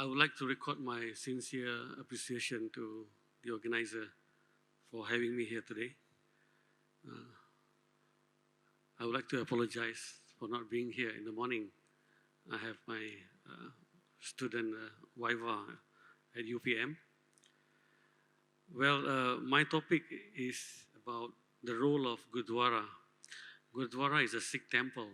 I would like to record my sincere appreciation to the organizer for having me here today. I would like to apologize for not being here in the morning. I have my student Viva at UPM. Well, my topic is about the role of Gurdwara. Gurdwara is a Sikh temple.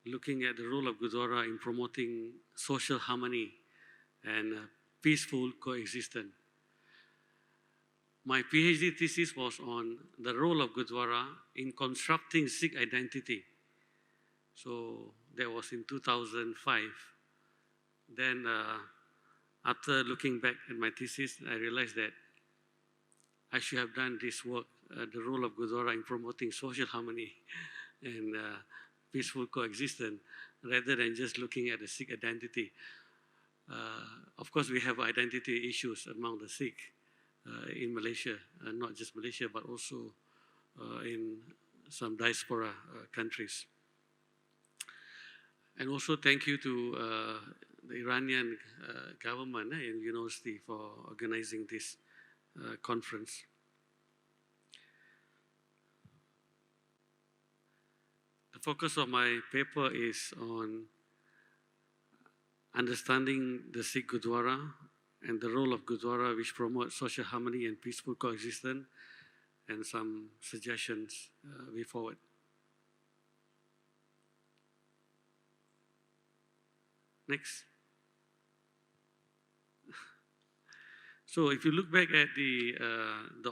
Looking at the role of Gurdwara in promoting social harmony and peaceful coexistence. My PhD thesis was on the role of Gurdwara in constructing Sikh identity. So that was in 2005. Then after looking back at my thesis, I realized that I should have done this work, the role of Gurdwara in promoting social harmony and peaceful coexistence, rather than just looking at the Sikh identity. Of course, we have identity issues among the Sikh in Malaysia, not just Malaysia, but also in some diaspora countries. And also thank you to the Iranian government and university for organizing this conference. The focus of my paper is on understanding the Sikh Gurdwara and the role of Gurdwara, which promotes social harmony and peaceful coexistence, and some suggestions way forward. Next. So if you look back at the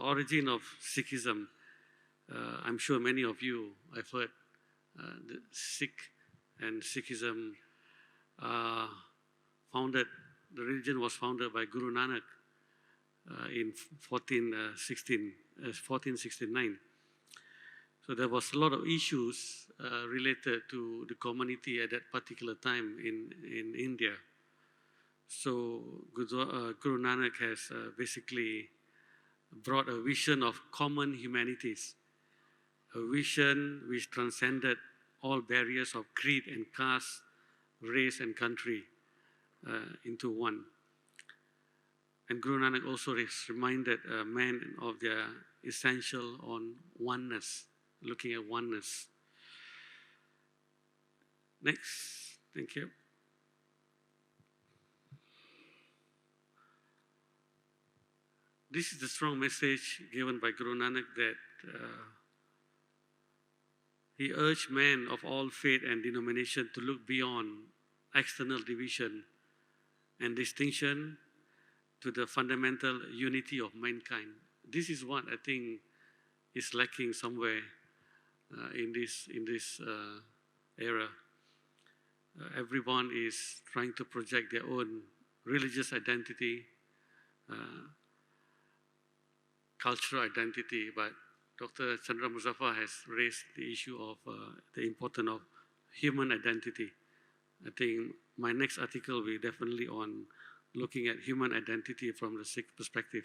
origin of Sikhism, I'm sure many of you have heard the Sikh and Sikhism the religion was founded by Guru Nanak in 1469. So there was a lot of issues related to the community at that particular time in India. So Guru Nanak has basically brought a vision of common humanities, a vision which transcended all barriers of creed and caste, race and country into one. And Guru Nanak also reminded men of their essential on oneness, looking at oneness. Next, thank you. This is the strong message given by Guru Nanak that he urged men of all faith and denomination to look beyond external division and distinction to the fundamental unity of mankind. This is what I think is lacking somewhere in this era. Everyone is trying to project their own religious identity, cultural identity, but Dr. Chandra Muzaffar has raised the issue of the importance of human identity. I think my next article will be definitely on looking at human identity from the Sikh perspective.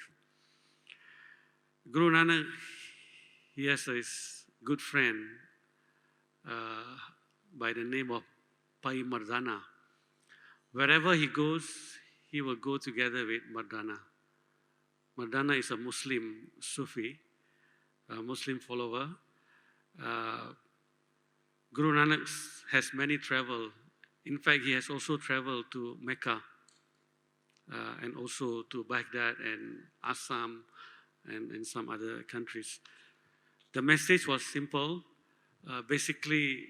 Guru Nanak, he has his good friend by the name of Bhai Mardana. Wherever he goes, he will go together with Mardana. Mardana is a Muslim Sufi, a Muslim follower. Guru Nanak has many travel. In fact, he has also traveled to Mecca and also to Baghdad and Assam and some other countries. The message was simple. Basically,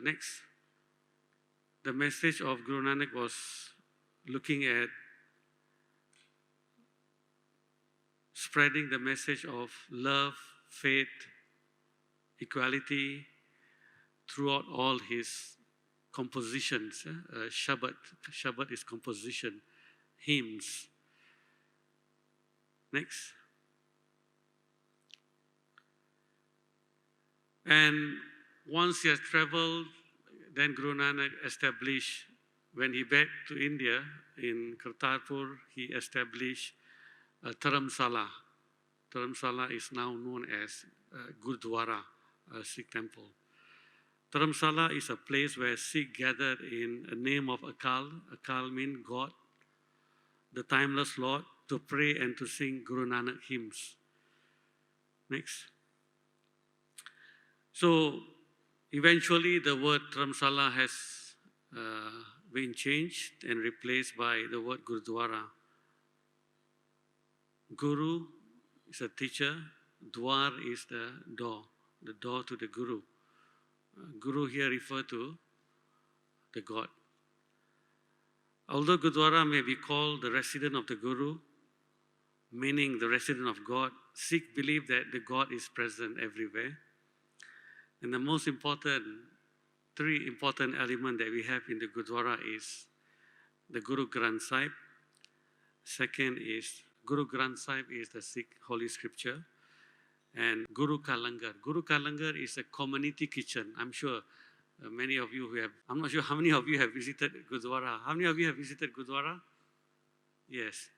next, the message of Guru Nanak was looking at spreading the message of love, faith, equality throughout all his compositions. Shabad is composition, hymns. Next. And once he has traveled, then Guru Nanak established, when he back to India, in Kartarpur, he established Dharamsala. Dharamsala is now known as Gurdwara, a Sikh temple. Dharamsala is a place where Sikh gathered in the name of Akal. Akal means God, the timeless Lord, to pray and to sing Guru Nanak hymns. Next. So eventually the word Dharamsala has been changed and replaced by the word Gurudwara. Guru is a teacher, Dwar is the door to the Guru. Guru here refer to the God. Although Gurdwara may be called the resident of the Guru, meaning the resident of God, Sikh believe that the God is present everywhere. And the most important, three important elements that we have in the Gurdwara is the Guru Granth Sahib. Second is Guru Granth Sahib is the Sikh Holy Scripture. And Guru Ka Langar. Guru Ka Langar is a community kitchen. I'm sure many of you who have, I'm not sure how many of you have visited Gurdwara. How many of you have visited Gurdwara? Yes.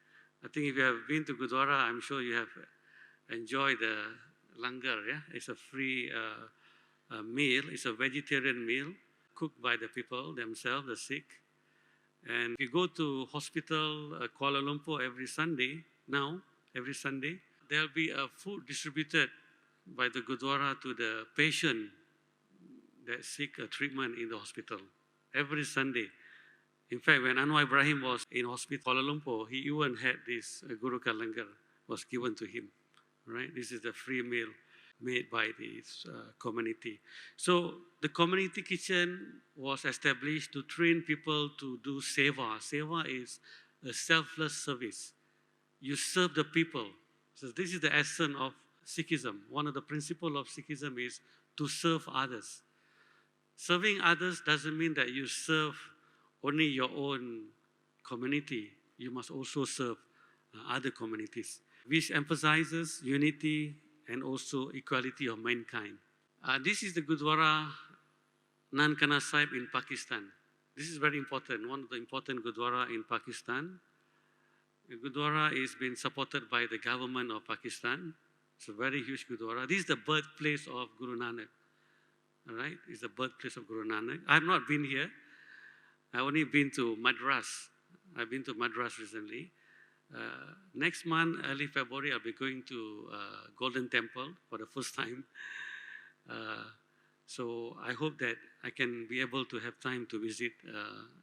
I think if you have been to Gurdwara, I'm sure you have enjoyed the langar. Yeah? It's a free meal. It's a vegetarian meal cooked by the people themselves, the Sikh. And if you go to hospital Kuala Lumpur every Sunday, there'll be a food distributed by the Gurdwara to the patient that seek a treatment in the hospital every Sunday. In fact, when Anwar Ibrahim was in hospital Kuala Lumpur, he even had this Guru Ka Langar was given to him. Right? This is the free meal made by this community. So the community kitchen was established to train people to do seva. Seva is a selfless service. You serve the people. So this is the essence of Sikhism. One of the principles of Sikhism is to serve others. Serving others doesn't mean that you serve only your own community. You must also serve other communities, which emphasizes unity and also equality of mankind. This is the Gurdwara Nankana Sahib in Pakistan. This is very important, one of the important Gurdwara in Pakistan. The Gurdwara is being supported by the government of Pakistan. It's a very huge Gurdwara. This is the birthplace of Guru Nanak. All right, it's the birthplace of Guru Nanak. I have not been here. I've only been to Madras. I've been to Madras recently. Next month, early February, I'll be going to Golden Temple for the first time. So I hope that I can be able to have time to visit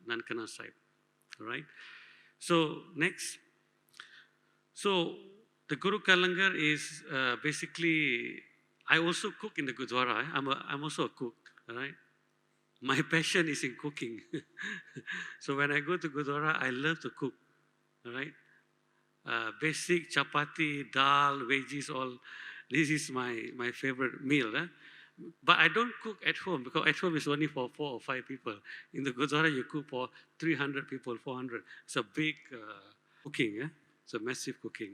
Nankana Sahib. All right. So next. So the Guru Ka Langar is basically, I also cook in the Gurdwara. I'm also a cook, all right? My passion is in cooking. So when I go to Gurdwara, I love to cook, all right? Basic chapati, dal, veggies, all. This is my favorite meal. But I don't cook at home because at home is only for 4 or 5 people. In the Gurdwara, you cook for 300 people, 400. It's a big cooking. It's a massive cooking.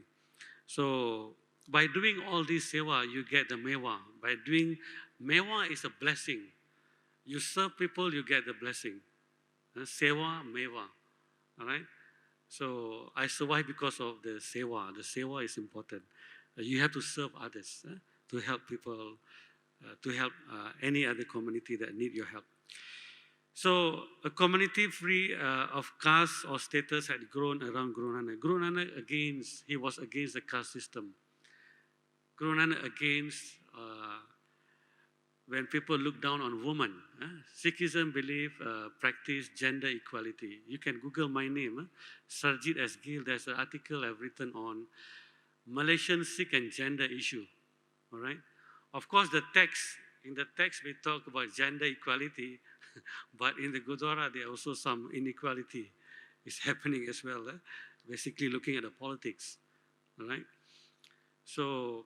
So by doing all this seva, you get the mewa. By doing mewa is a blessing. You serve people, you get the blessing. Seva, mewa. All right? So I survive because of the seva. The seva is important. You have to serve others to help people, to help any other community that need your help. So a community free of caste or status had grown around Guru Nanak. Guru Nanak he was against the caste system. Guru Nanak against when people look down on women. Sikhism practice gender equality. You can Google my name, Sarjit S. Gill. There's an article I've written on Malaysian Sikh and gender issue. All right. Of course, in the text we talk about gender equality, but in the Gurdwara there also some inequality is happening as well. Basically looking at the politics. All right. So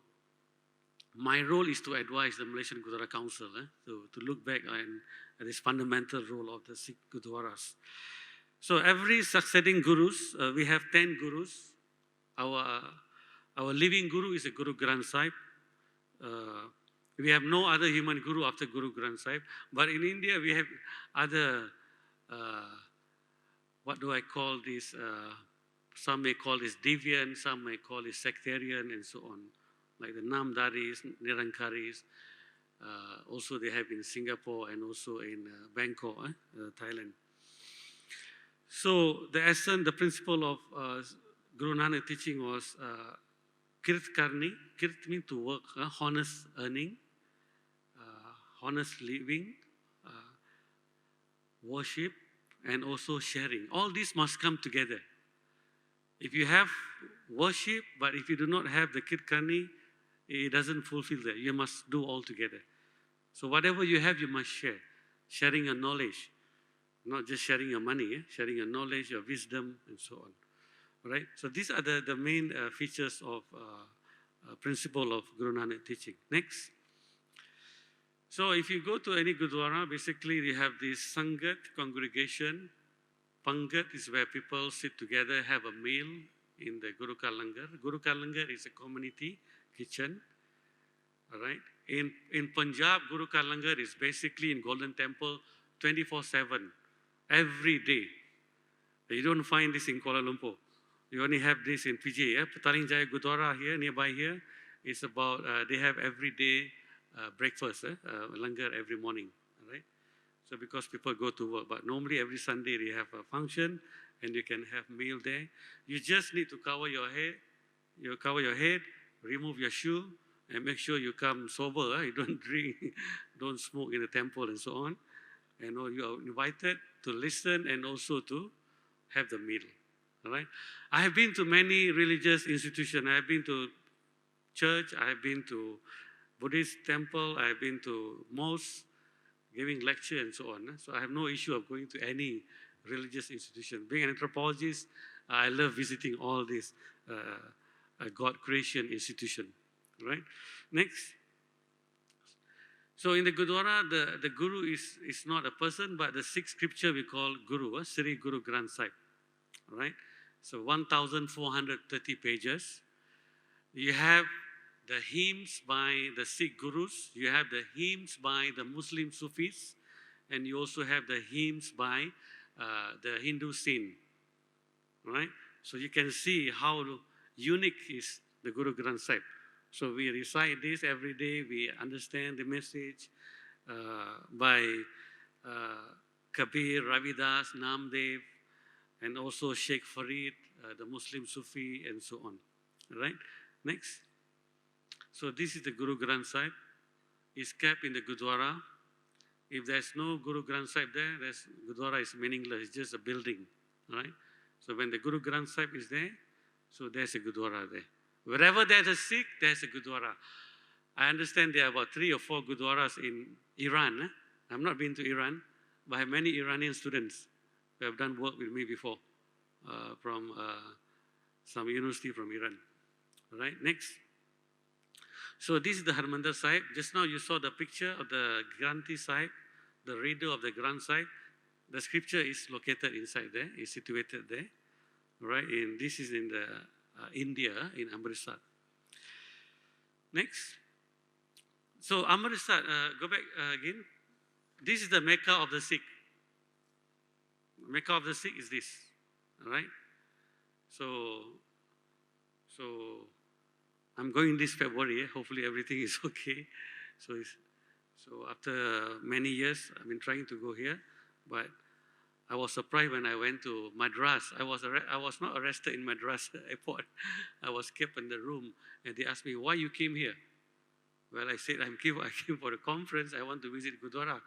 my role is to advise the Malaysian Gurdwara Council to look back at this fundamental role of the Sikh Gurdwaras. So every succeeding gurus, we have 10 gurus. Our living guru is a Guru Granth Sahib. We have no other human guru after Guru Granth Sahib. But in India, we have other, what do I call this? Some may call this deviant, some may call it sectarian, and so on. Like the Namdaris, Nirankaris. Also, they have in Singapore and also in Bangkok, Thailand. So the essence, the principle of Guru Nanak teaching was Kirt Karni. Kirt means to work, honest earning, honest living, worship, and also sharing. All these must come together. If you have worship, but if you do not have the Kirt Karni, it doesn't fulfill that. You must do all together. So whatever you have, you must share. Sharing your knowledge, not just sharing your money, sharing your knowledge, your wisdom, and so on. Right? So these are the main features of principle of Guru Nanak teaching. Next. So if you go to any Gurdwara, basically you have this Sangat, congregation. Pangat is where people sit together, have a meal in the Guru Ka Langar. Guru Ka Langar is a community kitchen. All right. In Punjab, Guru Ka Langar is basically in Golden Temple 24/7, every day. You don't find this in Kuala Lumpur. You only have this in PJ. Petaling Jaya Gurdwara here, nearby here, it's about, they have every day breakfast, langar every morning, right? So because people go to work, but normally every Sunday they have a function and you can have meal there. You just need to cover your head, remove your shoe, and make sure you come sober. You don't drink, don't smoke in the temple and so on. And you are invited to listen and also to have the meal. All right. I have been to many religious institutions. I have been to church. I have been to Buddhist temple. I have been to mosque, giving lecture and so on. So I have no issue of going to any religious institution. Being an anthropologist, I love visiting all these God creation institution. Right. Next. So in the Gurdwara, the Guru is not a person, but the sixth scripture we call Guru, Sri Guru Granth Sahib. Right? So 1,430 pages. You have the hymns by the Sikh Gurus, you have the hymns by the Muslim Sufis, and you also have the hymns by the Hindu saint. Right? So you can see how unique is the Guru Granth Sahib. So we recite this every day, we understand the message by Kabir, Ravidas, Namdev, and also Sheikh Farid, the Muslim Sufi, and so on. Right? Next. So this is the Guru Granth Sahib. It's kept in the Gurdwara. If there's no Guru Granth Sahib there, Gurdwara is meaningless. It's just a building. Right? So when the Guru Granth Sahib is there, so there's a Gurdwara there. Wherever there's a Sikh, there's a Gurdwara. I understand there are about 3 or 4 Gurdwaras in Iran. I've not been to Iran, but I have many Iranian students who have done work with me before from some university from Iran. All right, next. So this is the Harmandir Sahib. Just now you saw the picture of the Granthi Sahib, the reader of the Granth Sahib. The scripture is located inside there, is situated there. All right, and this is in the India, in Amritsar. Next. So Amritsar, go back again. This is the Mecca of the Sikh. Mecca of the Sikh is this, all right? So I'm going this February. Hopefully everything is okay. So after many years, I've been trying to go here, but I was surprised when I went to Madras. I was not arrested in Madras airport. I was kept in the room, and they asked me, why you came here? Well, I said, I came for a conference. I want to visit Gurdwara.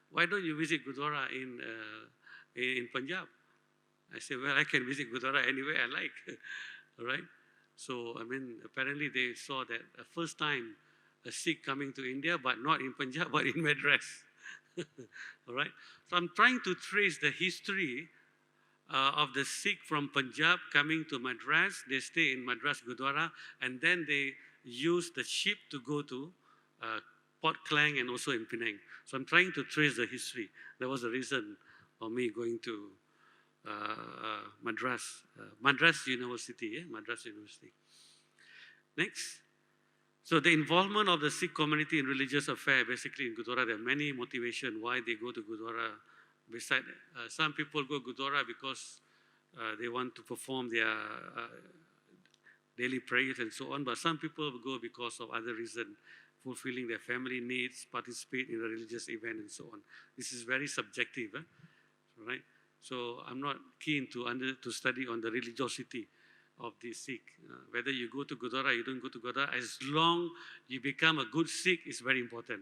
Why don't you visit Gurdwara in Punjab? I said, well, I can visit Gurdwara anywhere I like, all right? So, I mean, apparently they saw that the first time a Sikh coming to India, but not in Punjab, but in Madras. All right? So I'm trying to trace the history of the Sikh from Punjab coming to Madras. They stay in Madras Gurdwara, and then they use the ship to go to Port Klang and also in Penang. So I'm trying to trace the history. That was the reason of me going to Madras University, Madras University. Next. So the involvement of the Sikh community in religious affairs, basically in Gurdwara, there are many motivations why they go to Gurdwara. Besides, some people go Gurdwara because they want to perform their daily prayers and so on, but some people go because of other reasons, fulfilling their family needs, participate in a religious event and so on. This is very subjective, right? So I'm not keen to study on the religiosity of the Sikh. Whether you go to Gurdwara, you don't go to Gurdwara, as long you become a good Sikh is very important,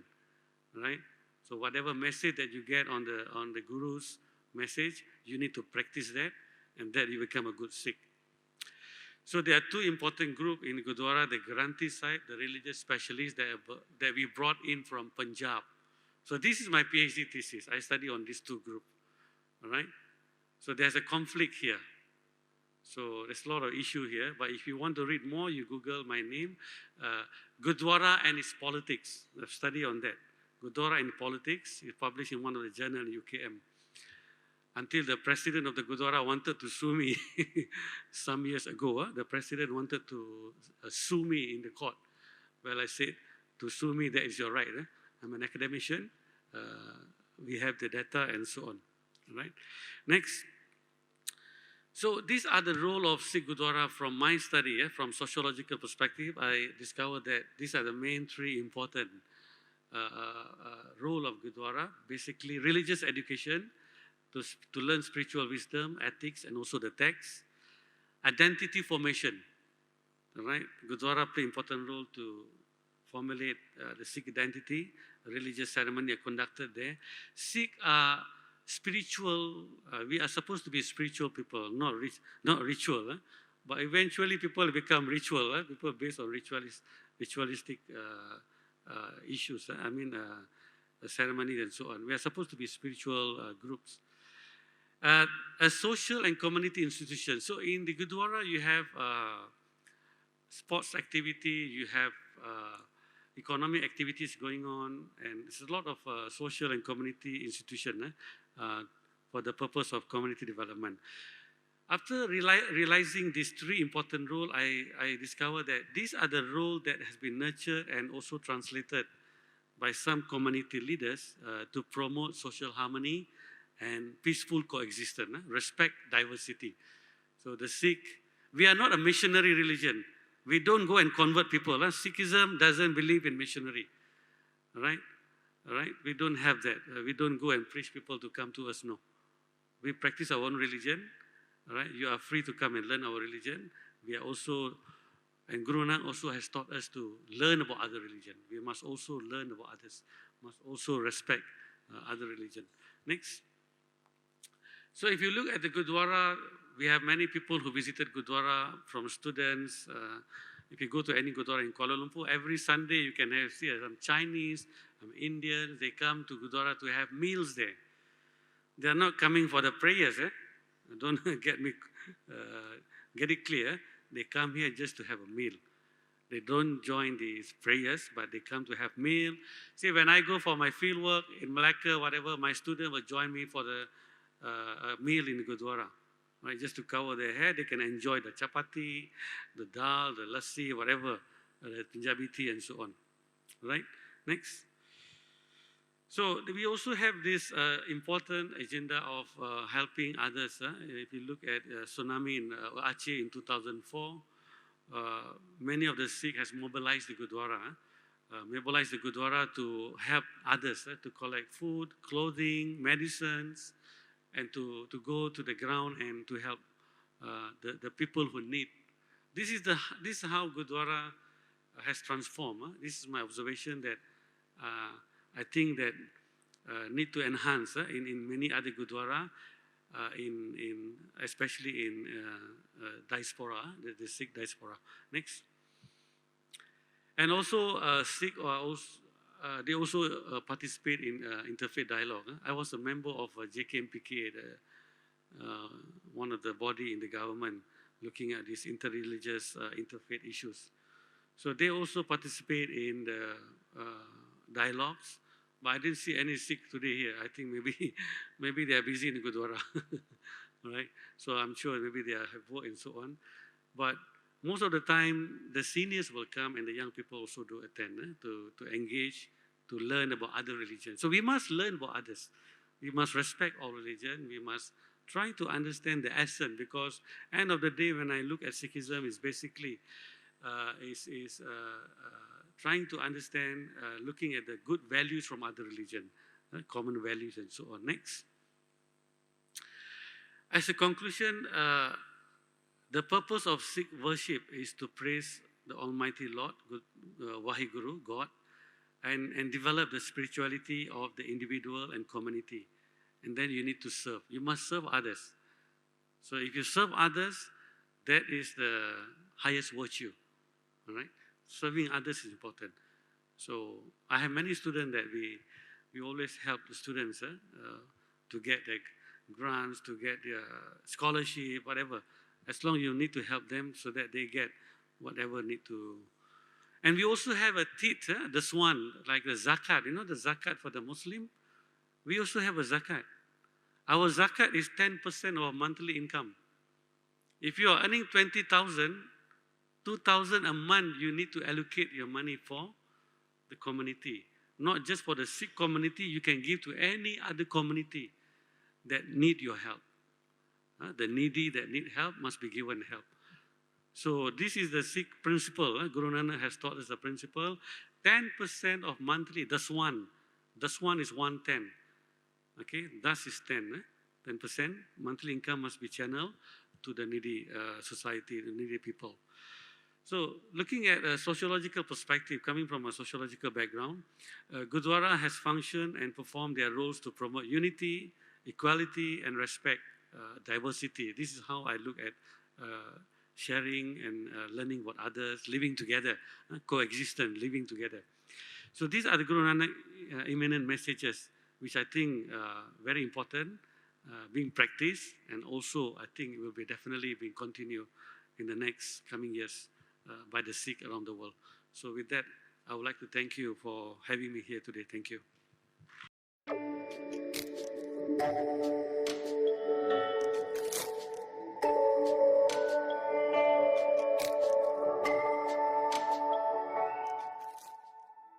right? So whatever message that you get on the Guru's message, you need to practice that, and that you become a good Sikh. So there are two important groups in Gurdwara, the Granthi side, the religious specialists that we brought in from Punjab. So this is my PhD thesis. I study on these two groups, all right? So there's a conflict here. So there's a lot of issue here, but if you want to read more, you Google my name, Gurdwara and its politics. I've studied on that. Gurdwara and politics is published in one of the journals in UKM. Until the president of the Gurdwara wanted to sue me some years ago. The president wanted to sue me in the court. Well, I said, to sue me, that is your right. I'm an academician. We have the data and so on. Right? Next. So these are the role of Sikh Gurdwara from my study. From sociological perspective, I discovered that these are the main three important role of Gurdwara. Basically, religious education, to learn spiritual wisdom, ethics, and also the text. Identity formation, right? Gurdwara play important role to formulate the Sikh identity. Religious ceremony are conducted there. Sikh are spiritual. We are supposed to be spiritual people, not ritual. But eventually, people become ritual. People based on ritualistic issues. Ceremonies and so on. We are supposed to be spiritual groups. A social and community institution. So in the Gurdwara, you have sports activity, you have economic activities going on, and there's a lot of social and community institution for the purpose of community development. After realizing these three important roles, I discovered that these are the roles that has been nurtured and also translated by some community leaders to promote social harmony and peaceful coexistence, respect diversity. So the Sikh, we are not a missionary religion. We don't go and convert people. Sikhism doesn't believe in missionary, right? We don't have that. We don't go and preach people to come to us, no. We practice our own religion, right? You are free to come and learn our religion. We are also, and Guru Nanak also has taught us to learn about other religion. We must also learn about others, must also respect other religion. Next. So if you look at the Gurdwara, we have many people who visited Gurdwara, from students. If you go to any Gurdwara in Kuala Lumpur, every Sunday you can see some Chinese, some Indians, they come to Gurdwara to have meals there. They are not coming for the prayers. Don't get it clear. They come here just to have a meal. They don't join these prayers, but they come to have meal. See, when I go for my field work in Malacca, whatever, my student will join me for the meal in the Gurdwara, right? Just to cover their head, they can enjoy the chapati, the dal, the lassi, whatever, the Punjabi tea and so on, right? Next. So we also have this important agenda of helping others. If you look at tsunami in Aceh in 2004, many of the Sikh has mobilized the Gurdwara, to help others, to collect food, clothing, medicines, and to go to the ground and to help the people who need. This is how Gurdwara has transformed. This is my observation that I think that need to enhance in many other Gurdwara, especially in diaspora, the Sikh diaspora. Next. And also Sikh are also, they also participate in interfaith dialogue. I was a member of JKMPK, one of the body in the government looking at these interreligious interfaith issues. So they also participate in the dialogues, but I didn't see any Sikh today here. I think maybe they are busy in Gurdwara, right? So I'm sure maybe they have work and so on. But most of the time, the seniors will come and the young people also do attend to engage, to learn about other religions. So we must learn about others. We must respect all religion. We must trying to understand the essence, because end of the day, when I look at Sikhism, it's basically trying to understand, looking at the good values from other religion, common values and so on. Next. As a conclusion, the purpose of Sikh worship is to praise the Almighty Lord, Waheguru, God, and develop the spirituality of the individual and community. And then you need to serve. You must serve others. So if you serve others, that is the highest virtue, all right? Serving others is important. So I have many students that we always help the students to get their grants, to get their scholarship, whatever. As long as you need to help them so that they get whatever need to. And we also have a tit, the swan, like the zakat. You know the zakat for the Muslim? We also have a zakat. Our zakat is 10% of our monthly income. If you are earning 20,000, 2,000 a month, you need to allocate your money for the community. Not just for the Sikh community, you can give to any other community that need your help. The needy that need help must be given help. So this is the Sikh principle. Guru Nanak has taught us the principle. 10% of monthly, das one is 110. Okay, das is 10. 10% monthly income must be channeled to the needy society, the needy people. So looking at a sociological perspective, coming from a sociological background, Gurdwara has functioned and performed their roles to promote unity, equality, and respect, diversity. This is how I look at sharing and learning what others, living together, coexistence, living together. So these are the Guru Nanak immanent messages, which I think very important, being practiced, and also I think it will be definitely being continued in the next coming years by the Sikh around the world. So with that, I would like to thank you for having me here today. Thank you.